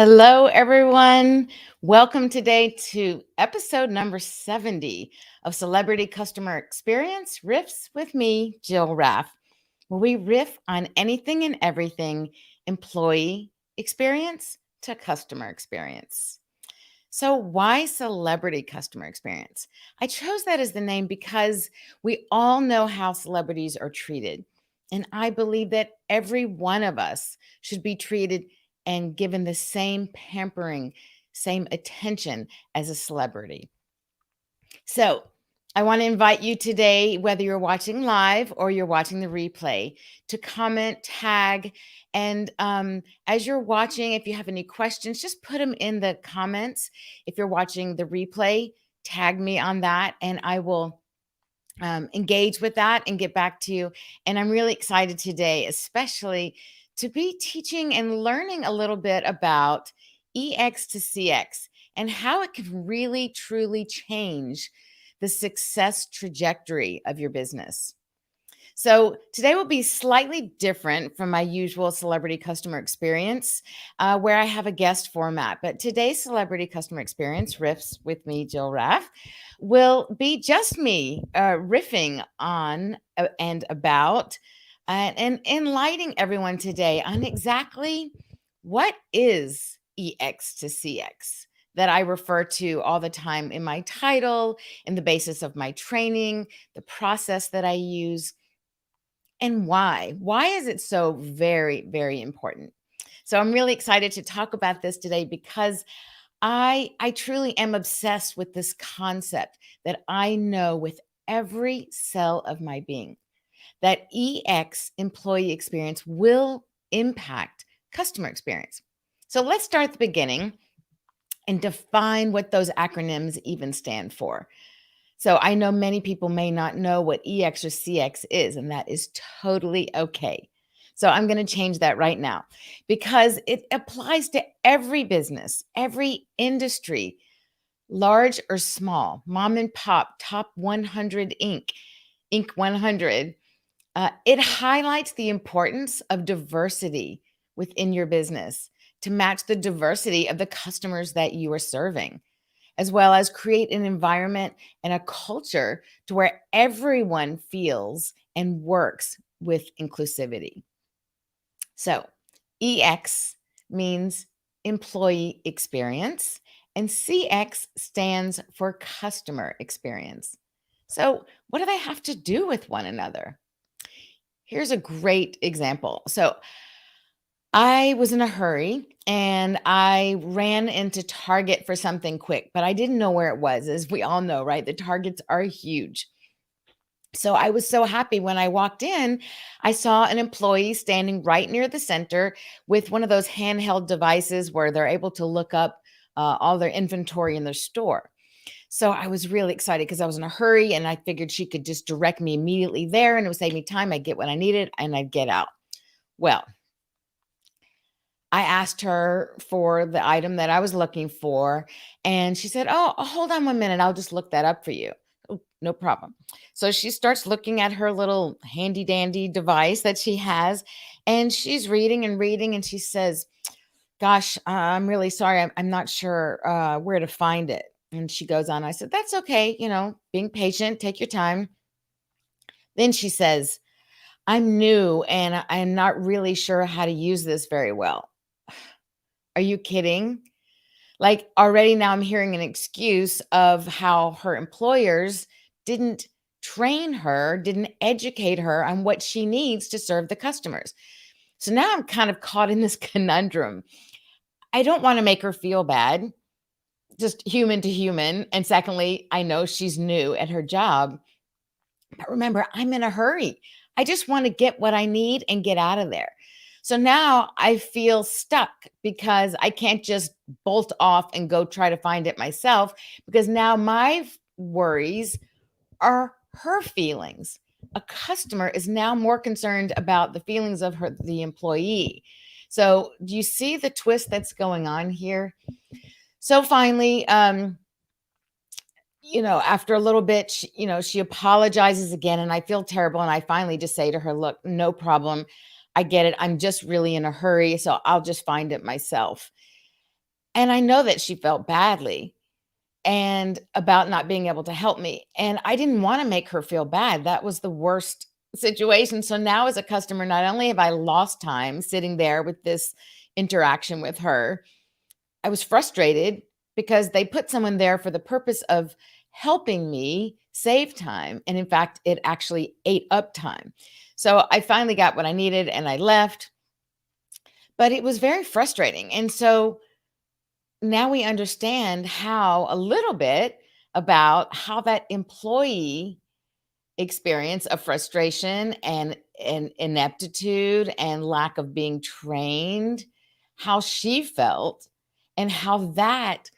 Hello, everyone. Welcome today to episode number 70 of Celebrity Customer Experience Riffs with me, Jill Raff, where we riff on anything and everything employee experience to customer experience. So, why celebrity customer experience? I chose that as the name because we all know how celebrities are treated. And I believe that every one of us should be treated and given the same pampering, same attention as a celebrity. So, I want to invite you today, whether you're watching live or you're watching the replay, to comment, tag, and as you're watching, if you have any questions, just put them in the comments. If you're watching the replay, tag me on that, and I will engage with that and get back to you. And I'm really excited today, especially to be teaching and learning a little bit about EX to CX and how it can really, truly change the success trajectory of your business. So today will be slightly different from my usual celebrity customer experience, where I have a guest format. But today's celebrity customer experience, Riffs with me, Jill Raff, will be just me riffing on and about and enlightening everyone today on exactly what is EX to CX that I refer to all the time in my title, in the basis of my training, the process that I use, and why. Why is it so very, very important? So I'm really excited to talk about this today because I truly am obsessed with this concept that I know with every cell of my being that EX employee experience will impact customer experience. So let's start at the beginning and define what those acronyms even stand for. So I know many people may not know what EX or CX is, and that is totally okay. So I'm going to change that right now because it applies to every business, every industry, large or small, mom and pop, top 100 Inc. 100. It highlights the importance of diversity within your business to match the diversity of the customers that you are serving, as well as create an environment and a culture to where everyone feels and works with inclusivity. So, EX means employee experience, and CX stands for customer experience. So, what do they have to do with one another? Here's a great example. So, I was in a hurry and I ran into Target for something quick, but I didn't know where it was. As we all know, right? The Targets are huge. So I was so happy when I walked in, I saw an employee standing right near the center with one of those handheld devices where they're able to look up all their inventory in their store. So I was really excited because I was in a hurry and I figured she could just direct me immediately there and it would save me time. I'd get what I needed and I'd get out. Well, I asked her for the item that I was looking for, and she said, "Oh, hold on 1 minute. I'll just look that up for you." "Oh, no problem." So she starts looking at her little handy dandy device that she has, and she's reading and reading, and she says, "Gosh, I'm really sorry. I'm not sure where to find it." And she goes on. I said, "That's okay. Being patient, take your time." Then she says, "I'm new and I'm not really sure how to use this very well." Are you kidding? Like, already now I'm hearing an excuse of how her employers didn't train her, didn't educate her on what she needs to serve the customers. So now I'm kind of caught in this conundrum. I don't want to make her feel bad, just human to human. And secondly, I know she's new at her job. But remember, I'm in a hurry. I just want to get what I need and get out of there. So now I feel stuck because I can't just bolt off and go try to find it myself because now my worries are her feelings. A customer is now more concerned about the feelings of the employee. So do you see the twist that's going on here? So finally, after a little bit, she apologizes again, and I feel terrible. And I finally just say to her, "Look, no problem. I get it. I'm just really in a hurry, so I'll just find it myself." And I know that she felt badly and about not being able to help me. And I didn't want to make her feel bad. That was the worst situation. So now, as a customer, not only have I lost time sitting there with this interaction with her, I was frustrated because they put someone there for the purpose of helping me save time. And in fact, it actually ate up time. So I finally got what I needed and I left, but it was very frustrating. And so now we understand how a little bit about how that employee experience of frustration and ineptitude and lack of being trained, how she felt, and how that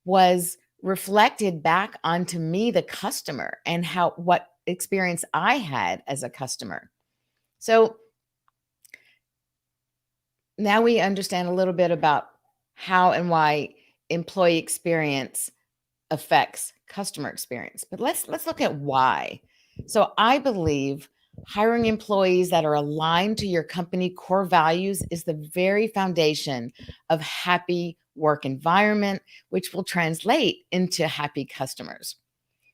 was reflected back onto me, the customer, and how what experience I had as a customer. So now we understand a little bit about how and why employee experience affects customer experience. But let's look at why. So I believe hiring employees that are aligned to your company core values is the very foundation of happy work environment, which will translate into happy customers.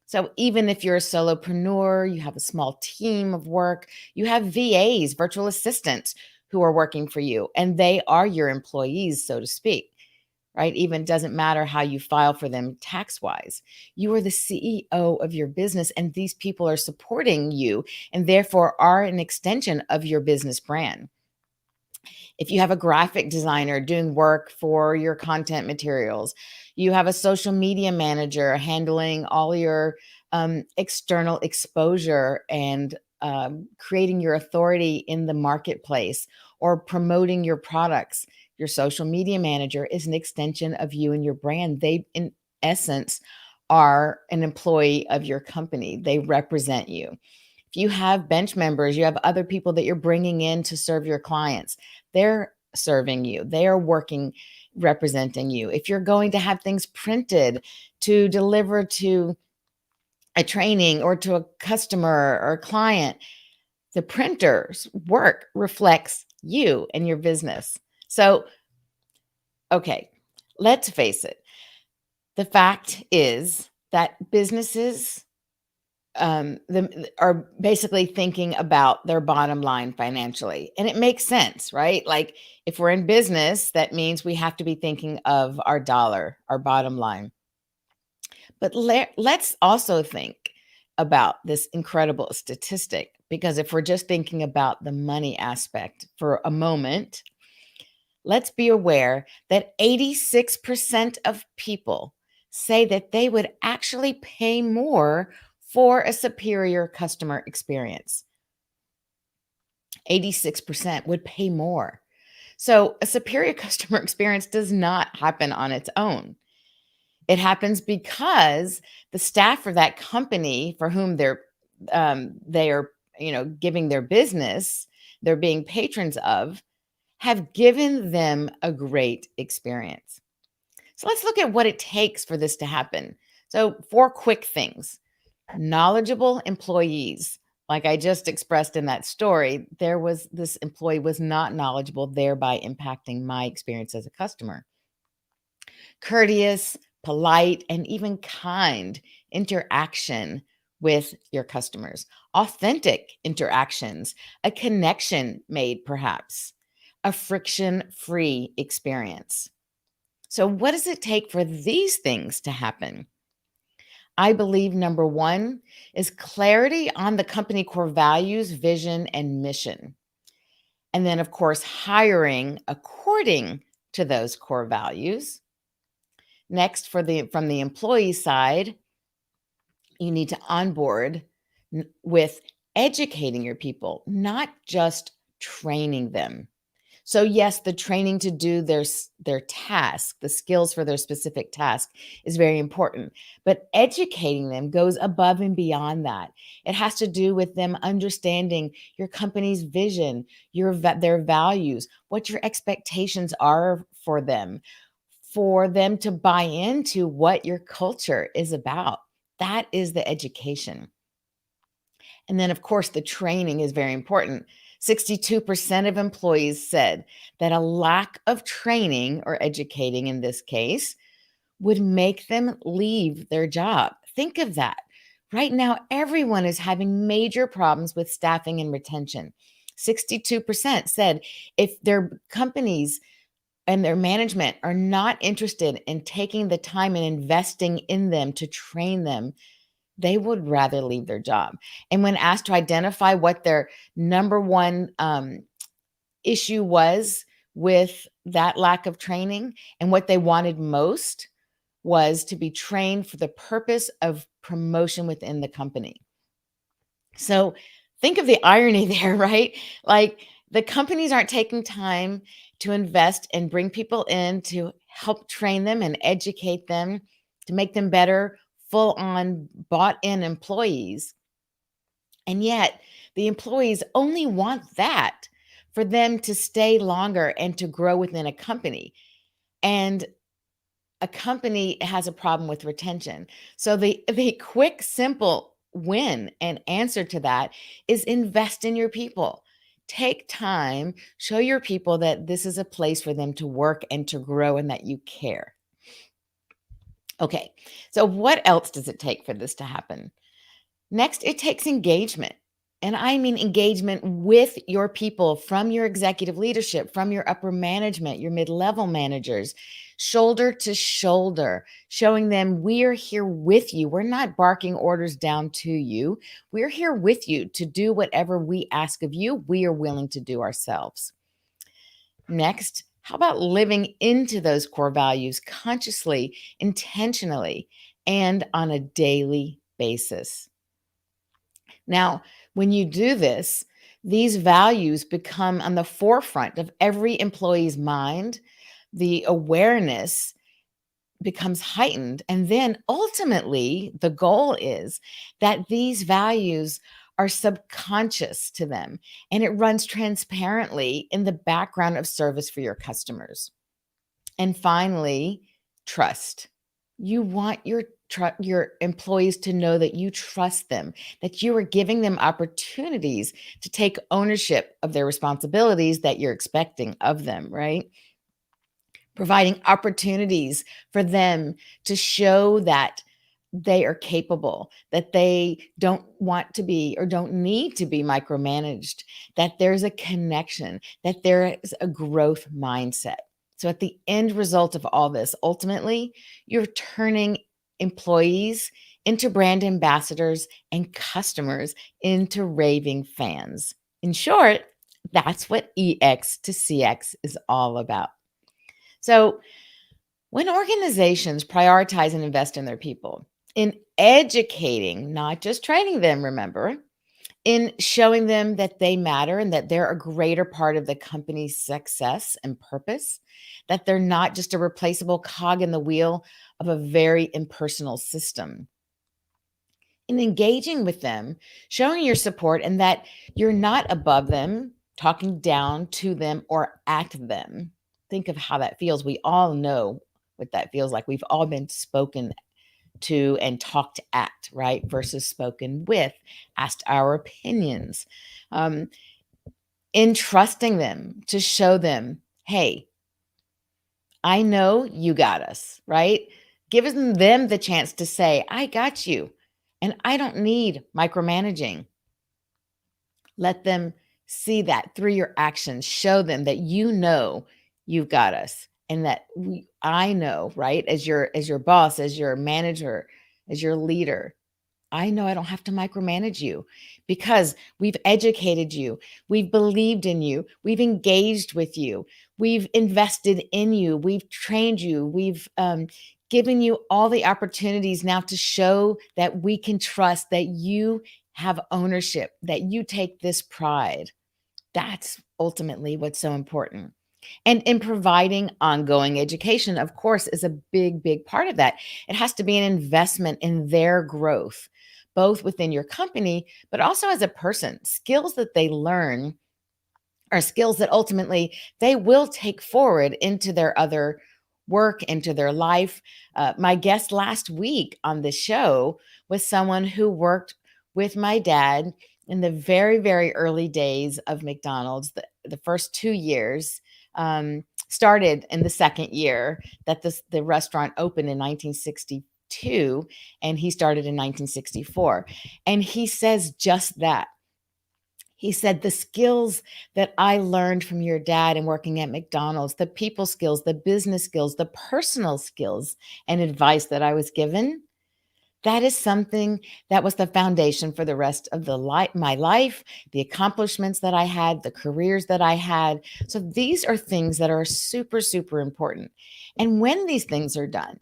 So even if you're a solopreneur, you have a small team of work, you have VAs, virtual assistants who are working for you, and they are your employees, so to speak, right? Even doesn't matter how you file for them tax wise. You are the CEO of your business, and these people are supporting you and therefore are an extension of your business brand. If you have a graphic designer doing work for your content materials, you have a social media manager handling all your external exposure and creating your authority in the marketplace or promoting your products. Your social media manager is an extension of you and your brand. They, in essence, are an employee of your company. They represent you. If you have bench members, you have other people that you're bringing in to serve your clients. They're serving you. They are working, representing you. If you're going to have things printed to deliver to a training or to a customer or a client, the printer's work reflects you and your business. So, okay, let's face it. The fact is that businesses are basically thinking about their bottom line financially. And it makes sense, right? Like if we're in business, that means we have to be thinking of our dollar, our bottom line. But let's also think about this incredible statistic, because if we're just thinking about the money aspect for a moment, let's be aware that 86% of people say that they would actually pay more for a superior customer experience. 86% would pay more. So, a superior customer experience does not happen on its own. It happens because the staff for that company for whom they are, giving their business, they're being patrons of, have given them a great experience. So let's look at what it takes for this to happen. So, four quick things. Knowledgeable employees. Like I just expressed in that story, this employee was not knowledgeable, thereby impacting my experience as a customer. Courteous, polite, and even kind interaction with your customers. Authentic interactions, a connection made perhaps, a friction-free experience. So, what does it take for these things to happen? I believe number one is clarity on the company core values, vision, and mission. And then, of course, hiring according to those core values. Next, from the employee side, you need to onboard with educating your people, not just training them. So yes, the training to do their task, the skills for their specific task is very important, but educating them goes above and beyond that. It has to do with them understanding your company's vision, their values, what your expectations are for them to buy into what your culture is about. That is the education. And then, of course, the training is very important. 62% of employees said that a lack of training or educating in this case would make them leave their job. Think of that. Right now, everyone is having major problems with staffing and retention. 62% said if their companies and their management are not interested in taking the time and investing in them to train them, they would rather leave their job. And when asked to identify what their number one issue was with that lack of training and what they wanted most, was to be trained for the purpose of promotion within the company. So think of the irony there, right? Like the companies aren't taking time to invest and bring people in to help train them and educate them to make them better, full on bought in employees. And yet the employees only want that for them to stay longer and to grow within a company. And a company has a problem with retention. So the quick, simple win and answer to that is invest in your people. Take time, show your people that this is a place for them to work and to grow and that you care. Okay, so what else does it take for this to happen? Next, it takes engagement. And I mean engagement with your people from your executive leadership, from your upper management, your mid level managers, shoulder to shoulder, showing them we're here with you. We're not barking orders down to you. We're here with you to do whatever we ask of you, we are willing to do ourselves. Next, how about living into those core values consciously, intentionally, and on a daily basis? Now, when you do this, these values become on the forefront of every employee's mind. The awareness becomes heightened. And then ultimately, the goal is that these values are subconscious to them and it runs transparently in the background of service for your customers. And finally, trust. You want your employees to know that you trust them, that you are giving them opportunities to take ownership of their responsibilities that you're expecting of them, right? Providing opportunities for them to show that they are capable, that they don't want to be or don't need to be micromanaged, that there's a connection, that there is a growth mindset. So, at the end result of all this, ultimately, you're turning employees into brand ambassadors and customers into raving fans. In short, that's what EX to CX is all about. So, when organizations prioritize and invest in their people, in educating, not just training them, remember, in showing them that they matter and that they're a greater part of the company's success and purpose, that they're not just a replaceable cog in the wheel of a very impersonal system. In engaging with them, showing your support and that you're not above them, talking down to them or at them. Think of how that feels. We all know what that feels like. We've all been spoken to and talked at, right? Versus spoken with, asked our opinions. Um, in trusting them to show them, hey, I know you got us, right? Giving them the chance to say, I got you, and I don't need micromanaging. Let them see that through your actions. Show them that you know you've got us, and that I know, right? As your boss, as your manager, as your leader, I know I don't have to micromanage you because we've educated you, we've believed in you, we've engaged with you, we've invested in you, we've trained you, we've given you all the opportunities now to show that we can trust that you have ownership, that you take this pride. That's ultimately what's so important. And in providing ongoing education, of course, is a big, big part of that. It has to be an investment in their growth, both within your company, but also as a person. Skills that they learn are skills that ultimately they will take forward into their other work, into their life. My guest last week on the show was someone who worked with my dad in the very, very early days of McDonald's, the first 2 years, started in the second year that the restaurant opened in 1962, and he started in 1964. And he says just that. He said, the skills that I learned from your dad and working at McDonald's, the people skills, the business skills, the personal skills and advice that I was given, that is something that was the foundation for the rest of my life, the accomplishments that I had, the careers that I had. So these are things that are super, super important. And when these things are done,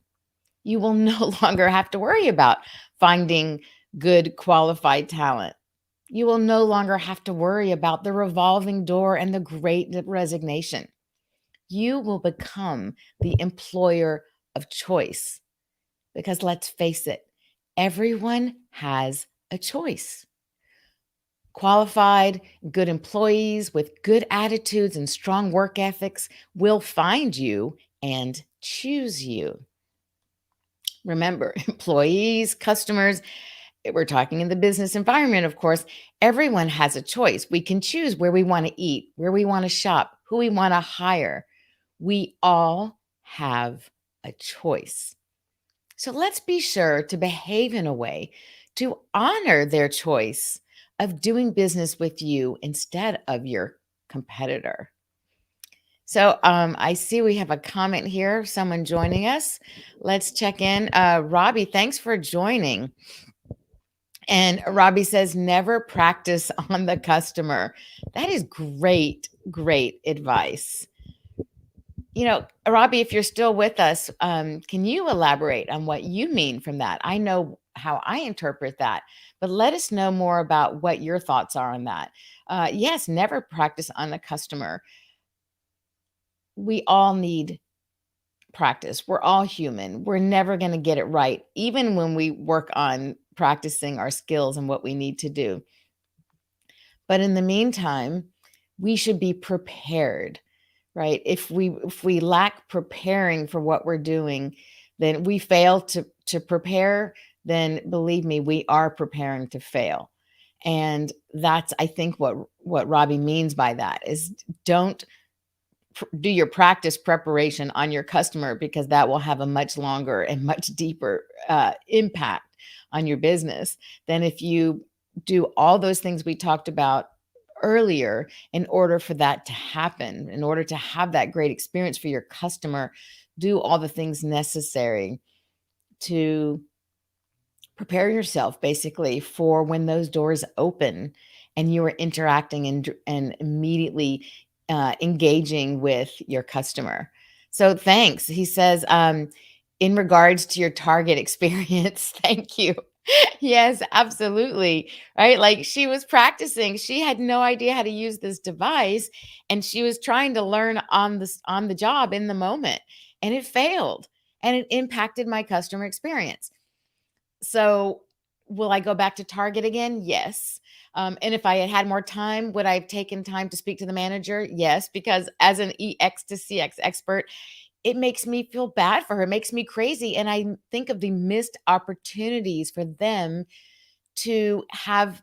you will no longer have to worry about finding good, qualified talent. You will no longer have to worry about the revolving door and the great resignation. You will become the employer of choice because let's face it, everyone has a choice. Qualified, good employees with good attitudes and strong work ethics will find you and choose you. Remember, employees, customers, we're talking in the business environment, of course, everyone has a choice. We can choose where we want to eat, where we want to shop, who we want to hire. We all have a choice. So let's be sure to behave in a way to honor their choice of doing business with you instead of your competitor. So I see we have a comment here, someone joining us. Let's check in. Robbie, thanks for joining. And Robbie says, never practice on the customer. That is great, great advice. You know, Robbie, if you're still with us, can you elaborate on what you mean from that? I know how I interpret that, but let us know more about what your thoughts are on that. Yes, never practice on the customer. We all need practice. We're all human. We're never going to get it right, even when we work on practicing our skills and what we need to do. But in the meantime, we should be prepared, right? If we lack preparing for what we're doing, then we fail to prepare, then believe me, we are preparing to fail. And that's, I think, what Robbie means by that is don't do your practice preparation on your customer, because that will have a much longer and much deeper impact on your business than if you do all those things we talked about earlier in order for that to happen, in order to have that great experience for your customer. Do all the things necessary to prepare yourself basically for when those doors open and you are interacting and immediately engaging with your customer. So thanks. He says, in regards to your target experience, thank you. Yes, absolutely. Right. Like she was practicing. She had no idea how to use this device and she was trying to learn on the job in the moment, and it failed and it impacted my customer experience. So, will I go back to Target again? Yes. And if I had had more time, would I have taken time to speak to the manager? Yes, because as an EX to CX expert, it makes me feel bad for her. It makes me crazy. And I think of the missed opportunities for them to have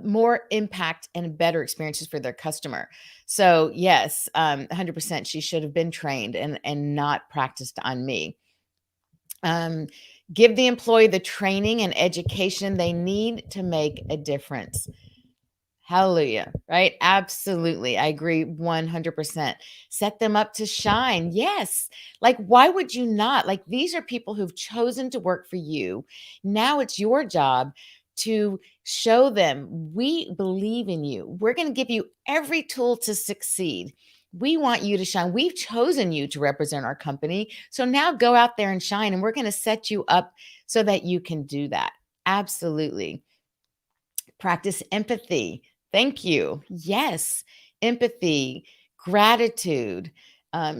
more impact and better experiences for their customer. So, yes, 100%, she should have been trained and not practiced on me. Um, Give the employee the training and education they need to make a difference. Hallelujah, right? Absolutely. I agree 100%. Set them up to shine. Yes. Like, why would you not? Like, these are people who've chosen to work for you. Now it's your job to show them we believe in you. We're going to give you every tool to succeed. We want you to shine. We've chosen you to represent our company. So now go out there and shine, and we're going to set you up so that you can do that. Absolutely. Practice empathy. Thank you. Yes, empathy, gratitude,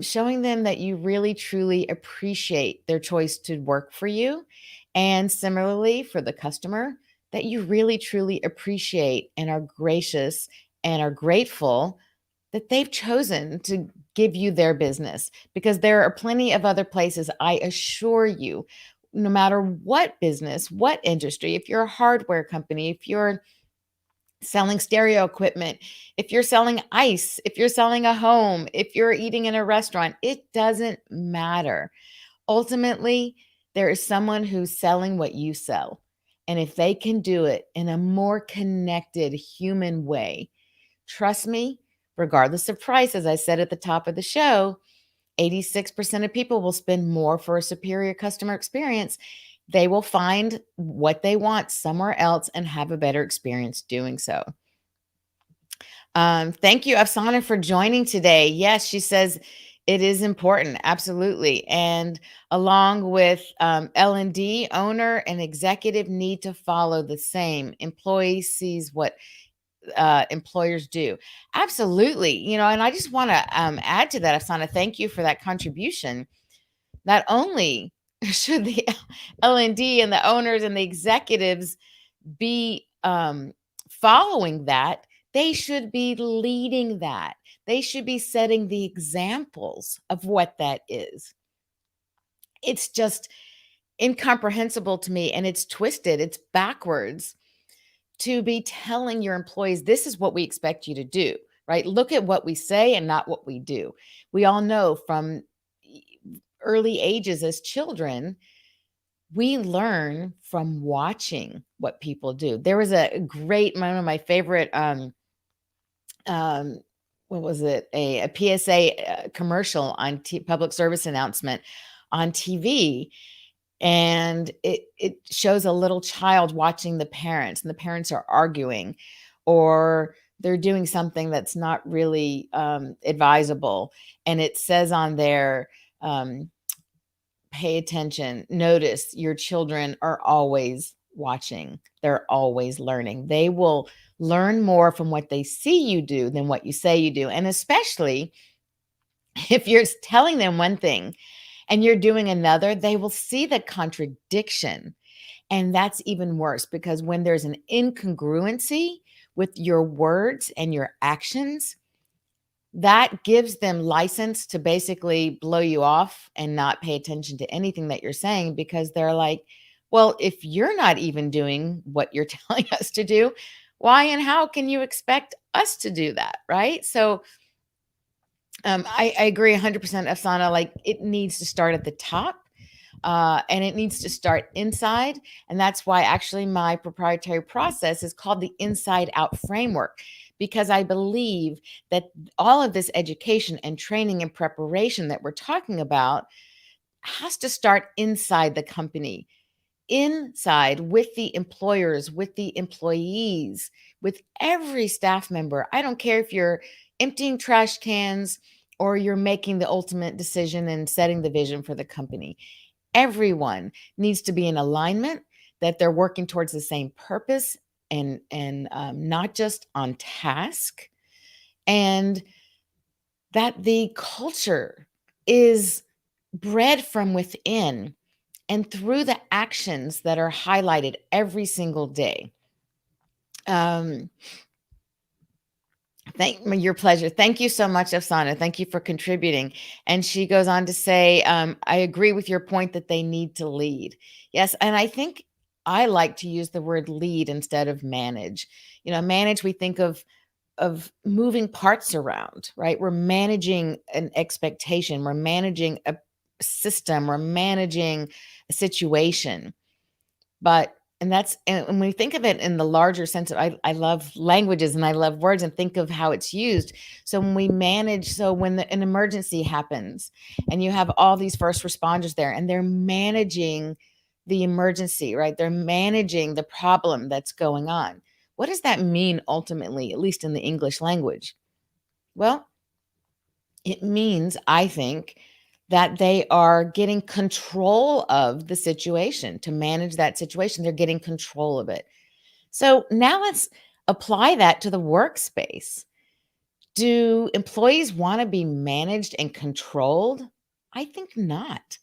showing them that you really truly appreciate their choice to work for you. And similarly, for the customer, that you really truly appreciate and are gracious and are grateful that they've chosen to give you their business, because there are plenty of other places, I assure you, no matter what business, what industry, if you're a hardware company, if you're selling stereo equipment, if you're selling ice, if you're selling a home, if you're eating in a restaurant, it doesn't matter. Ultimately, there is someone who's selling what you sell. And if they can do it in a more connected human way, trust me, regardless of price, as I said at the top of the show, 86% of people will spend more for a superior customer experience. They will find what they want somewhere else and have a better experience doing so. Thank you, Afsana, for joining today. Yes, she says it is important, absolutely. And along with L&D, owner and executive need to follow the same. Employee sees what employers do. Absolutely. And I just want to add to that, Afsana, thank you for that contribution. Not only should the L&D and the owners and the executives be following that, they should be leading that. They should be setting the examples of what that is. It's just incomprehensible to me, and it's twisted, it's backwards to be telling your employees, this is what we expect you to do, right? Look at what we say and not what we do. We all know from early ages as children, we learn from watching what people do. There was a great, one of my favorite, um, what was it? A PSA commercial on public service announcement on TV. And it shows a little child watching the parents, and the parents are arguing, or they're doing something that's not really advisable. And it says on there, pay attention, notice your children are always watching. They're always learning. They will learn more from what they see you do than what you say you do. And especially if you're telling them one thing and you're doing another, they will see the contradiction. And that's even worse, because when there's an incongruency with your words and your actions, that gives them license to basically blow you off and not pay attention to anything that you're saying, because they're like, well, if you're not even doing what you're telling us to do, why and how can you expect us to do that? Right. So I agree 100%, Afsana. Like, it needs to start at the top. And it needs to start inside. And that's why actually my proprietary process is called the Inside Out Framework, because I believe that all of this education and training and preparation that we're talking about has to start inside the company, inside with the employers, with the employees, with every staff member. I don't care if you're emptying trash cans or you're making the ultimate decision and setting the vision for the company. Everyone needs to be in alignment, that they're working towards the same purpose, and not just on task, and that the culture is bred from within and through the actions that are highlighted every single day. Um, Your pleasure. Thank you so much, Afsana. Thank you for contributing. And she goes on to say, I agree with your point that they need to lead. Yes. And I think I like to use the word lead instead of manage. Manage, we think of moving parts around, right? We're managing an expectation, we're managing a system, we're managing a situation. But and when we think of it in the larger sense, I love languages and I love words, and think of how it's used. So when we manage, so when an emergency happens and you have all these first responders there and they're managing the emergency, right? They're managing the problem that's going on. What does that mean ultimately, at least in the English language? Well, it means, I think, that they are getting control of the situation. To manage that situation, they're getting control of it. So now let's apply that to the workspace. Do employees want to be managed and controlled? I think not.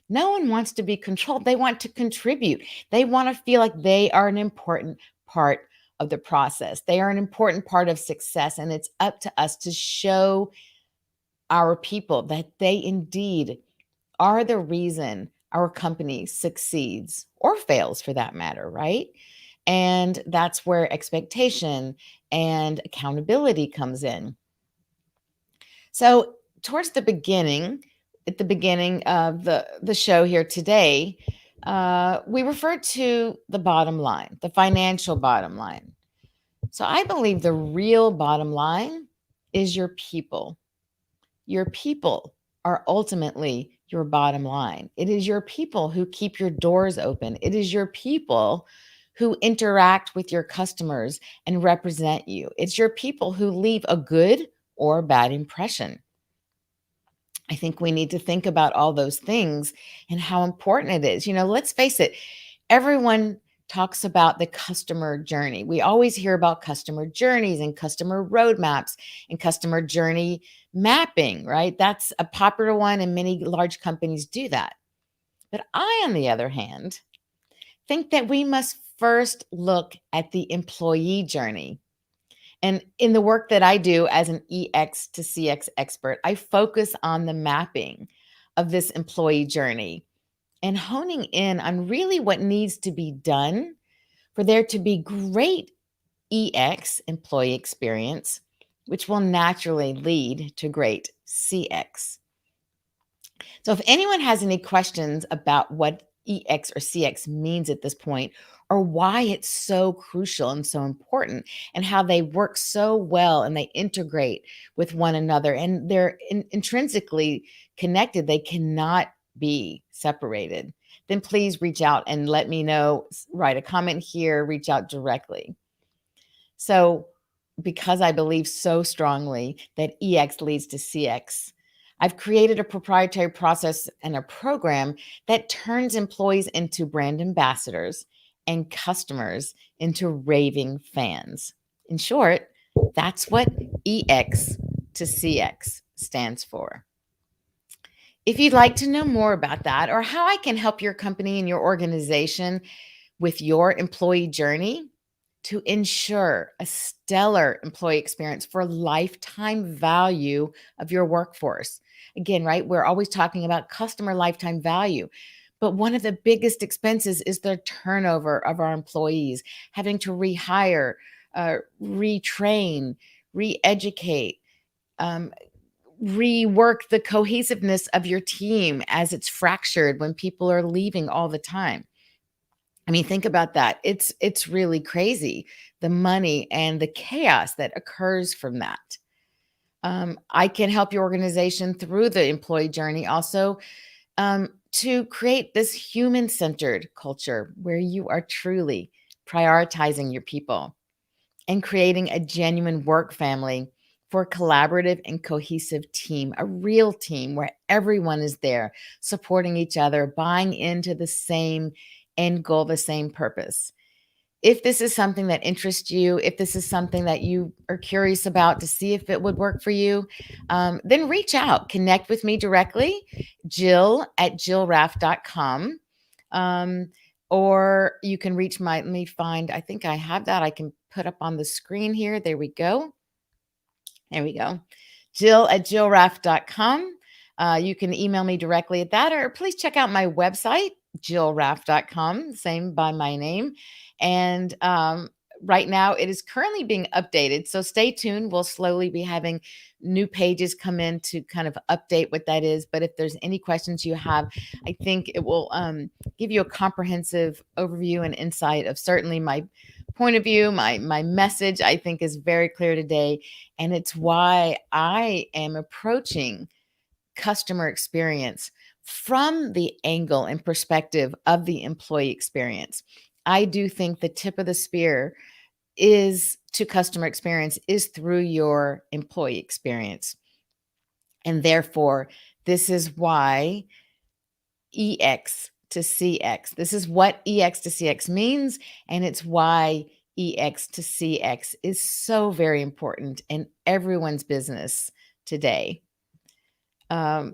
No one wants to be controlled. They want to contribute. They want to feel like they are an important part of the process. They are an important part of success. And it's up to us to show our people that they indeed are the reason our company succeeds or fails, for that matter, right? And that's where expectation and accountability comes in. So, towards the beginning, at the beginning of the show here today, we referred to the bottom line, the financial bottom line. So, I believe the real bottom line is your people. Your people are ultimately your bottom line. It is your people who keep your doors open. It is your people who interact with your customers and represent you. It's your people who leave a good or bad impression. I think we need to think about all those things and how important it is. Let's face it, everyone talks about the customer journey. We always hear about customer journeys and customer roadmaps and customer journey mapping, right? That's a popular one, and many large companies do that. But I, on the other hand, think that we must first look at the employee journey. And in the work that I do as an EX to CX expert, I focus on the mapping of this employee journey and honing in on really what needs to be done for there to be great EX, employee experience, which will naturally lead to great CX. So if anyone has any questions about what EX or CX means at this point, or why it's so crucial and so important, and how they work so well and they integrate with one another, and they're intrinsically connected, they cannot be separated, then please reach out and let me know. Write a comment here, reach out directly. So, because I believe so strongly that EX leads to CX, I've created a proprietary process and a program that turns employees into brand ambassadors and customers into raving fans. In short, that's what EX to CX stands for. If you'd like to know more about that or how I can help your company and your organization with your employee journey, to ensure a stellar employee experience for lifetime value of your workforce. Again, right? We're always talking about customer lifetime value. But one of the biggest expenses is the turnover of our employees, having to rehire, retrain, re educate, rework the cohesiveness of your team as it's fractured when people are leaving all the time. I mean, think about that. It's really crazy, the money and the chaos that occurs from that. I can help your organization through the employee journey also, to create this human-centered culture where you are truly prioritizing your people and creating a genuine work family for a collaborative and cohesive team, a real team where everyone is there supporting each other, buying into the same end goal, the same purpose. If this is something that interests you, if this is something that you are curious about to see if it would work for you, then reach out, connect with me directly, Jill@jillraff.com. Or you can reach let me find, I think I have that. I can put up on the screen here. There we go. There we go. Jill@jillraff.com. You can email me directly at that, or please check out my website, jillraff.com, same by my name. And right now it is currently being updated. So stay tuned. We'll slowly be having new pages come in to kind of update what that is. But if there's any questions you have, I think it will give you a comprehensive overview and insight of certainly my point of view. My message, I think, is very clear today. And it's why I am approaching customer experience from the angle and perspective of the employee experience. I do think the tip of the spear is to customer experience is through your employee experience. And therefore, this is why EX to CX. This is what EX to CX means, and it's why EX to CX is so very important in everyone's business today.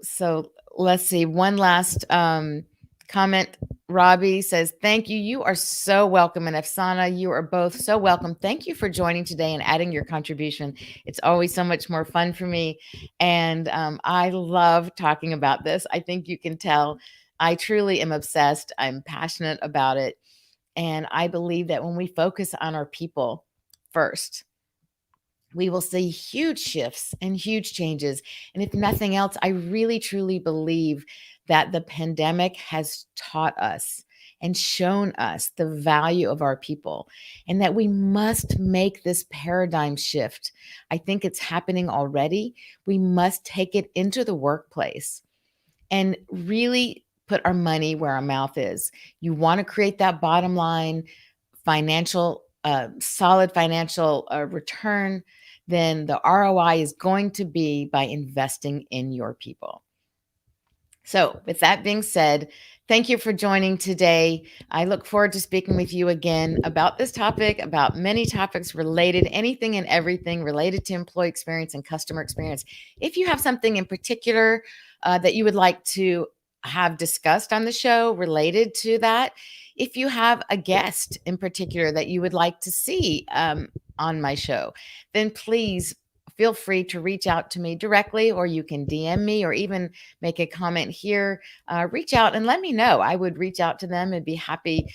So let's see. One last comment. Robbie says, thank you. You are so welcome. And Afsana, you are both so welcome. Thank you for joining today and adding your contribution. It's always so much more fun for me. And I love talking about this. I think you can tell I truly am obsessed. I'm passionate about it. And I believe that when we focus on our people first, we will see huge shifts and huge changes. And if nothing else, I really truly believe that the pandemic has taught us and shown us the value of our people and that we must make this paradigm shift. I think it's happening already. We must take it into the workplace and really put our money where our mouth is. You want to create that bottom line financial, solid financial return, then the ROI is going to be by investing in your people. So, with that being said, thank you for joining today. I look forward to speaking with you again about this topic, about many topics related, anything and everything related to employee experience and customer experience. If you have something in particular that you would like to have discussed on the show related to that, if you have a guest in particular that you would like to see on my show, then please feel free to reach out to me directly, or you can DM me or even make a comment here. Reach out and let me know. I would reach out to them and be happy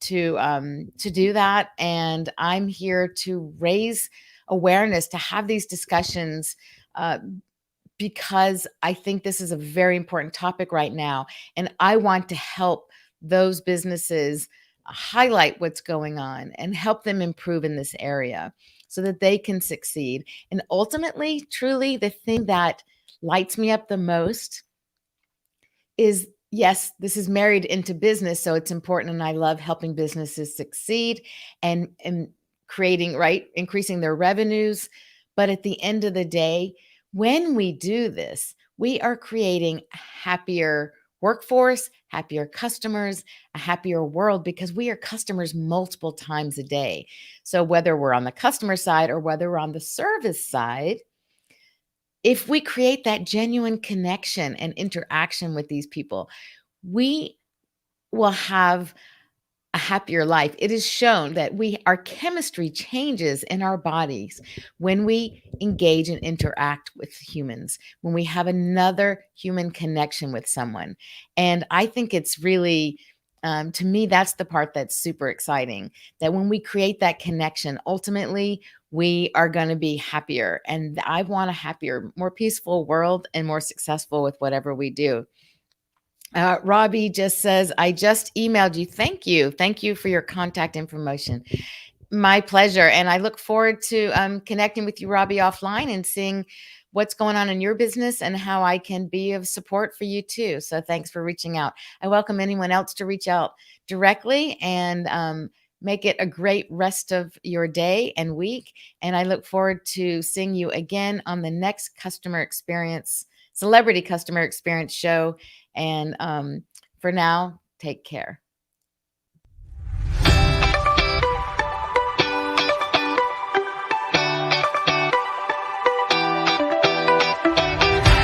to do that. And I'm here to raise awareness, to have these discussions. Because I think this is a very important topic right now. And I want to help those businesses highlight what's going on and help them improve in this area so that they can succeed. And ultimately, truly, the thing that lights me up the most is, yes, this is married into business, so it's important, and I love helping businesses succeed and creating, right, increasing their revenues. But at the end of the day, when we do this, we are creating a happier workforce, happier customers, a happier world, because we are customers multiple times a day. So whether we're on the customer side or whether we're on the service side, if we create that genuine connection and interaction with these people, we will have a happier life. It is shown that our chemistry changes in our bodies when we engage and interact with humans, when we have another human connection with someone. And I think it's really, to me, that's the part that's super exciting, that when we create that connection, ultimately, we are going to be happier. And I want a happier, more peaceful world and more successful with whatever we do. Robbie just says, I just emailed you. Thank you. Thank you for your contact information. My pleasure. And I look forward to connecting with you, Robbie, offline and seeing what's going on in your business and how I can be of support for you too. So thanks for reaching out. I welcome anyone else to reach out directly, and make it a great rest of your day and week. And I look forward to seeing you again on the next celebrity customer experience show. And for now, take care.